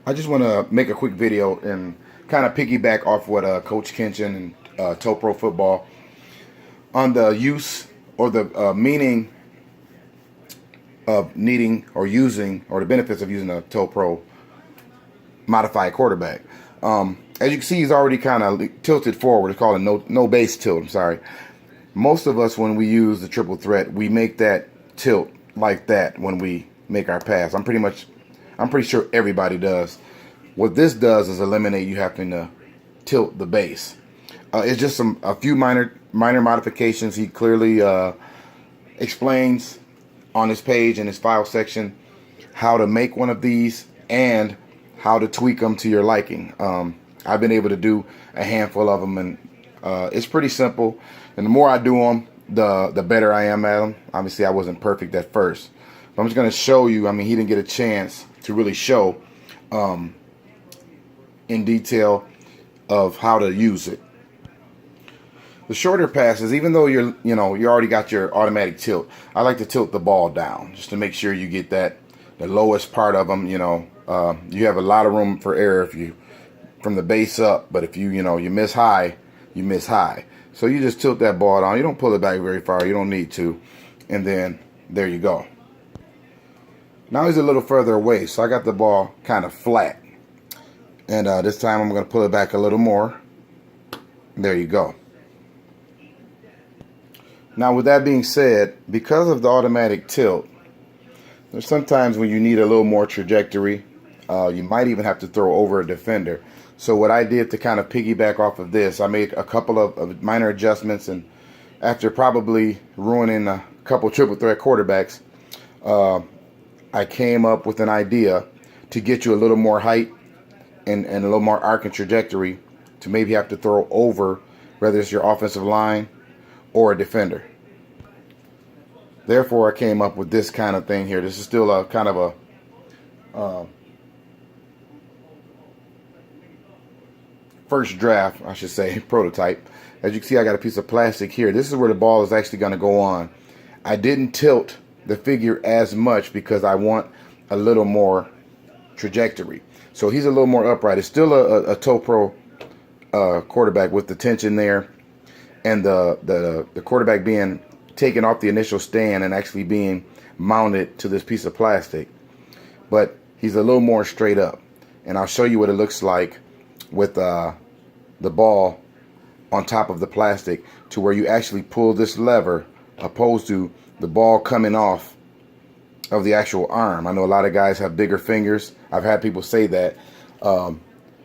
I just want to make a quick video and kind of piggyback off what Coach Kenshin and Toe Pro Football on the use or the meaning of needing or using, or the benefits of using a Toe Pro modified quarterback. As you can see, he's already kind of tilted forward. It's called a no base tilt. I'm sorry. Most of us, when we use the triple threat, we make that tilt like that when we make our pass. I'm pretty sure everybody does. What this does is eliminate you having to tilt the base. It's just a few minor modifications. He clearly explains on his page in his file section how to make one of these and how to tweak them to your liking. I've been able to do a handful of them, and it's pretty simple. And the more I do them, the better I am at them. Obviously, I wasn't perfect at first, but I'm just going to show you. I mean, he didn't get a chance to really show in detail of how to use it. The shorter passes, even though you already got your automatic tilt, I like to tilt the ball down just to make sure you get the lowest part of them. You have a lot of room for error if you from the base up, but if you miss high, you miss high. So you just tilt that ball down. You don't pull it back very far. You don't need to, and then there you go. Now he's a little further away, so I got the ball kind of flat, and this time I'm going to pull it back a little more. There you go. Now, with that being said, because of the automatic tilt, there's sometimes when you need a little more trajectory, you might even have to throw over a defender. So what I did to kind of piggyback off of this, I made a couple of minor adjustments, and after probably ruining a couple triple threat quarterbacks, I came up with an idea to get you a little more height and a little more arc and trajectory to maybe have to throw over, whether it's your offensive line or a defender. Therefore, I came up with this kind of thing here. This is still a kind of a first draft, I should say, prototype. As you can see, I got a piece of plastic here. This is where the ball is actually going to go on. I didn't tilt the figure as much because I want a little more trajectory. So he's a little more upright. It's still a Toe Pro quarterback with the tension there, and the quarterback being taken off the initial stand and actually being mounted to this piece of plastic. But he's a little more straight up, and I'll show you what it looks like with the ball on top of the plastic, to where you actually pull this lever opposed to the ball coming off of the actual arm. I know a lot of guys have bigger fingers. I've had people say that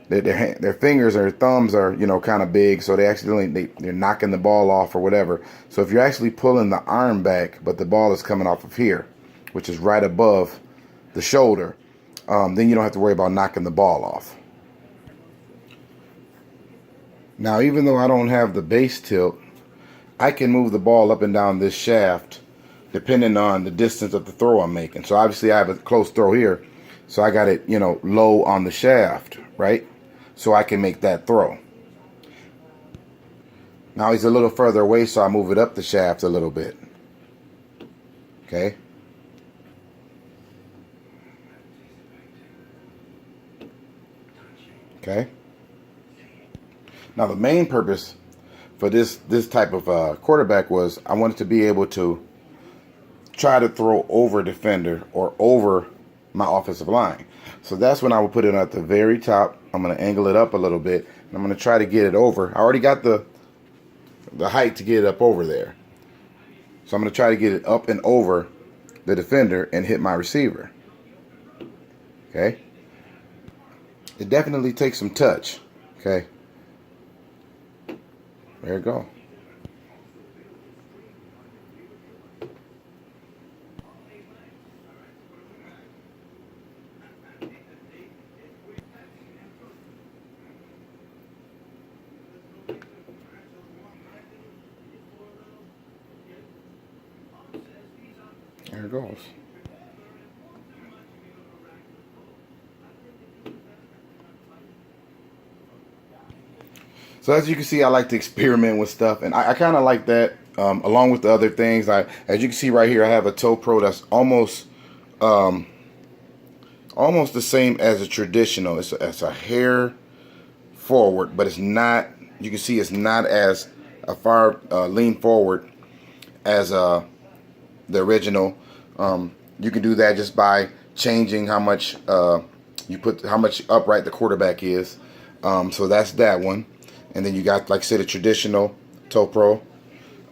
their fingers or their thumbs are kind of big, so they're knocking the ball off or whatever. So if you're actually pulling the arm back, but the ball is coming off of here, which is right above the shoulder, then you don't have to worry about knocking the ball off. Now, even though I don't have the base tilt, I can move the ball up and down this shaft depending on the distance of the throw I'm making. So obviously I have a close throw here, so I got it low on the shaft, right? So I can make that throw. Now he's a little further away, so I move it up the shaft a little bit. Okay. Okay. Now the main purpose for this type of quarterback was I wanted to be able to try to throw over a defender or over my offensive line. So that's when I would put it at the very top. I'm going to angle it up a little bit, and I'm going to try to get it over. I already got the height to get it up over there. So I'm going to try to get it up and over the defender and hit my receiver. Okay? It definitely takes some touch. Okay? There you go. There it goes. So as you can see, I like to experiment with stuff, and I kind of like that, along with the other things. As you can see right here, I have a Toe Pro that's almost almost the same as a traditional. It's a hair forward, but it's not. You can see it's not as a far lean forward as the original. You can do that just by changing how much how much upright the quarterback is. So that's that one. And then you got, like I said, a traditional Toe Pro.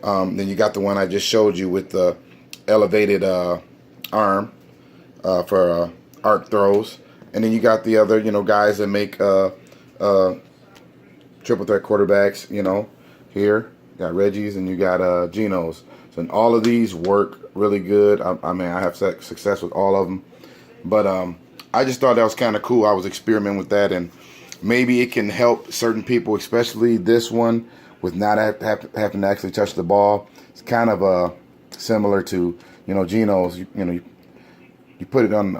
Then you got the one I just showed you with the elevated arm for arc throws. And then you got the other, guys that make triple threat quarterbacks, here. You got Reggie's and you got Geno's. So and all of these work really good. I mean, I have success with all of them. But I just thought that was kind of cool. I was experimenting with that, and maybe it can help certain people, especially this one, with not having to actually touch the ball. It's kind of similar to, Geno's. You put it on,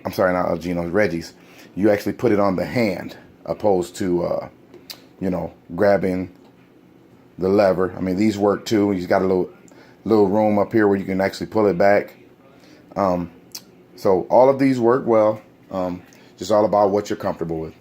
I'm sorry, not Geno's, Reggie's. You actually put it on the hand opposed to, grabbing the lever. I mean, these work too. You've got a little room up here where you can actually pull it back. So all of these work well. Just all about what you're comfortable with.